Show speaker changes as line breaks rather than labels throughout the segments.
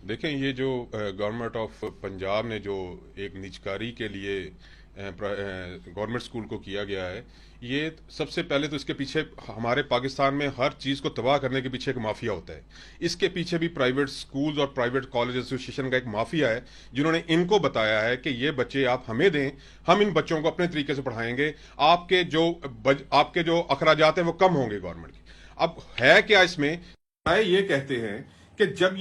देखें, ये जो गवर्नमेंट ऑफ पंजाब ने जो एक निजकारी के लिए गवर्नमेंट स्कूल को किया गया है, ये सबसे पहले तो इसके पीछे हमारे पाकिस्तान में हर चीज़ को तबाह करने के पीछे एक माफिया होता है। इसके पीछे भी प्राइवेट स्कूल्स और प्राइवेट कॉलेज एसोसिएशन का एक माफिया है, जिन्होंने इनको बताया है कि ये बच्चे आप हमें दें, हम इन बच्चों को अपने तरीके से पढ़ाएंगे, आपके जो अखराजात हैं वो कम होंगे गवर्नमेंट के। अब है क्या इसमें, ये कहते हैं कि जब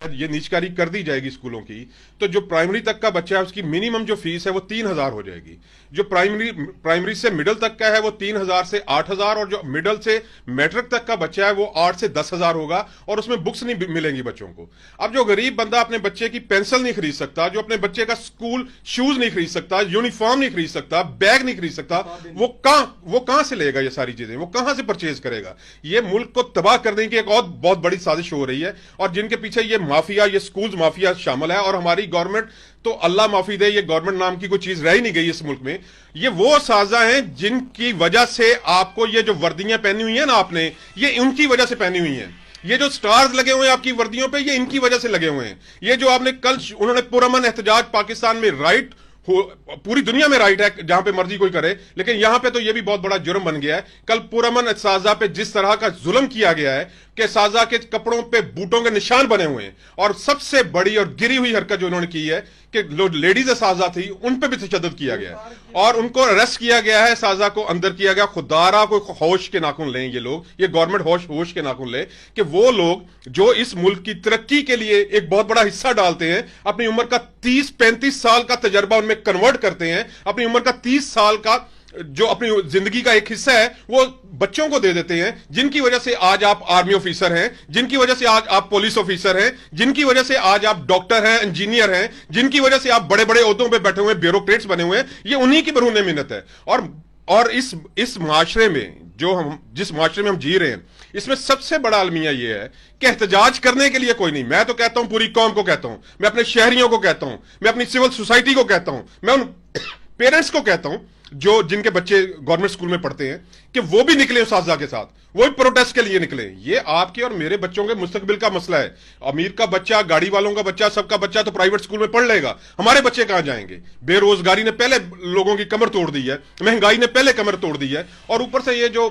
ये निजकारी कर दी जाएगी स्कूलों की, तो जो प्राइमरी तक का बच्चा है उसकी मिनिमम जो फीस है वो 3,000 हो जाएगी। जो प्राइमरी से मिडिल तक का है वो 3,000 से 8,000, और जो मिडिल से मैट्रिक तक का बच्चा है वो 8 से 10,000 होगा, और उसमें बुक्स नहीं मिलेंगी बच्चों को। अब जो गरीब बंदा अपने बच्चे की पेंसिल नहीं खरीद सकता, जो अपने बच्चे का स्कूल शूज नहीं खरीद सकता, यूनिफॉर्म नहीं खरीद सकता, बैग नहीं खरीद सकता, वो कहां से लेगा ये सारी चीजें, वो कहां से परचेज करेगा? ये मुल्क को तबाह करने की एक और बहुत बड़ी साजिश हो रही है, और जिनके पीछे ये माफिया, ये स्कूल्स माफिया शामिल है। और हमारी गवर्नमेंट तो अल्लाह माफी दे, ये गवर्नमेंट नाम की कोई चीज रह ही नहीं गई इस मुल्क में। ये वो साजा हैं जिनकी वजह से आपको ये जो वर्दियां पहनी हुई है ना आपने, ये उनकी वजह से पहनी हुई हैं। ये जो स्टार्स लगे हुए हैं आपकी वर्दियों पे, ये इनकी वजह से लगे हुए हैं। ये जो आपने कल उन्होंने पुरअमन एहतजाज, पाकिस्तान में राइट पूरी दुनिया में राइट है जहां पे मर्जी कोई करे, लेकिन यहां पे तो ये भी बहुत बड़ा जुर्म बन गया है। कल पुरअमन साजा पे जिस तरह का जुल्म किया गया है कि साजा के कपड़ों पे बूटों के निशान बने हुए हैं, और सबसे बड़ी और गिरी हुई हरकत जो उन्होंने की है कि जो लेडीज साजा थी उन पे भी तशद्दुद किया गया है, और उनको अरेस्ट किया गया है, साजा को अंदर किया गया। खुदारा कोई होश के नाखून लें ये लोग, ये गवर्नमेंट होश के नाखून ले कि वो लोग जो इस मुल्क की तरक्की के लिए एक बहुत बड़ा हिस्सा डालते हैं, अपनी उम्र का 30-35 साल का तजर्बा उनमें कन्वर्ट करते हैं, अपनी उम्र का 30 साल का जो अपनी जिंदगी का एक हिस्सा है वो बच्चों को दे देते हैं, जिनकी वजह से आज आप आर्मी ऑफिसर हैं, जिनकी वजह से आज आप पुलिस ऑफिसर हैं, जिनकी वजह से आज आप डॉक्टर हैं, इंजीनियर हैं, जिनकी वजह से आप बड़े बड़े ओहदों पे बैठे हुए ब्यूरोक्रेट्स बने हुए हैं। ये उन्हीं की बरहूने मिन्नत है। और इस माशरे में जिस माशरे में हम जी रहे हैं, इसमें सबसे बड़ा अलमिया यह है कि एहतजाज करने के लिए कोई नहीं। मैं तो कहता हूं, पूरी कौम को कहता हूं, मैं अपने शहरियों को कहता हूं, मैं अपनी सिविल सोसाइटी को कहता हूं, मैं उन पेरेंट्स को कहता हूं जिनके बच्चे गवर्नमेंट स्कूल में पढ़ते हैं, कि वो भी निकले उस आजा के साथ, वो भी प्रोटेस्ट के लिए निकले। ये आपके और मेरे बच्चों के मुस्तकबिल का मसला है। अमीर का बच्चा, गाड़ी वालों का बच्चा, सबका बच्चा तो प्राइवेट स्कूल में पढ़ लेगा, हमारे बच्चे कहां जाएंगे? बेरोजगारी ने पहले लोगों की कमर तोड़ दी है, महंगाई ने पहले कमर तोड़ दी है, और ऊपर से ये जो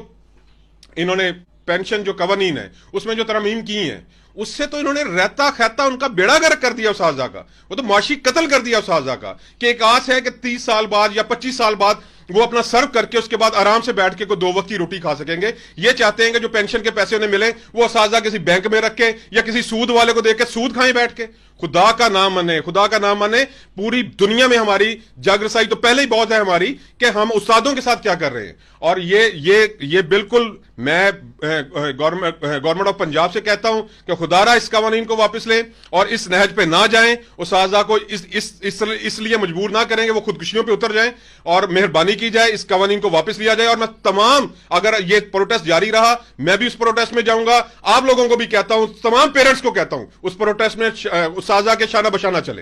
इन्होंने पेंशन जो कवानीन है उसमें जो तरमीम की है, उससे तो इन्होंने रहता खाता उनका बेड़ा गर्क कर दिया उस आजा का। वो तो माशी कत्ल कर दिया उस आजा का, कि एक आस है कि 30 साल बाद या 25 साल बाद वो अपना सर्व करके उसके बाद आराम से बैठ के कोई 2 वक्त की रोटी खा सकेंगे। ये चाहते हैं कि जो पेंशन के पैसे उन्हें मिले वो साजा किसी बैंक में रखे या किसी सूद वाले को देके सूद खाएं बैठ के। खुदा का नाम माने, खुदा का नाम माने। पूरी दुनिया में हमारी जागरसाई तो पहले ही बहुत है हमारी, कि हम उस्तादों के साथ क्या कर रहे हैं। और ये बिल्कुल मैं गवर्नमेंट ऑफ पंजाब से कहता हूं कि खुदारा इस कवानीन को वापस लें और इस नहज पे ना जाएं, उस आजा को इसलिए मजबूर ना करेंगे वो खुदकुशियों पे उतर जाएं, और मेहरबानी की जाए इस कवानीन को वापस लिया जाए। और मैं तमाम, अगर ये प्रोटेस्ट जारी रहा मैं भी उस प्रोटेस्ट में जाऊंगा। आप लोगों को भी कहता हूं, तमाम पेरेंट्स को कहता हूं, उस प्रोटेस्ट में उस आजा के शाना बशाना चले।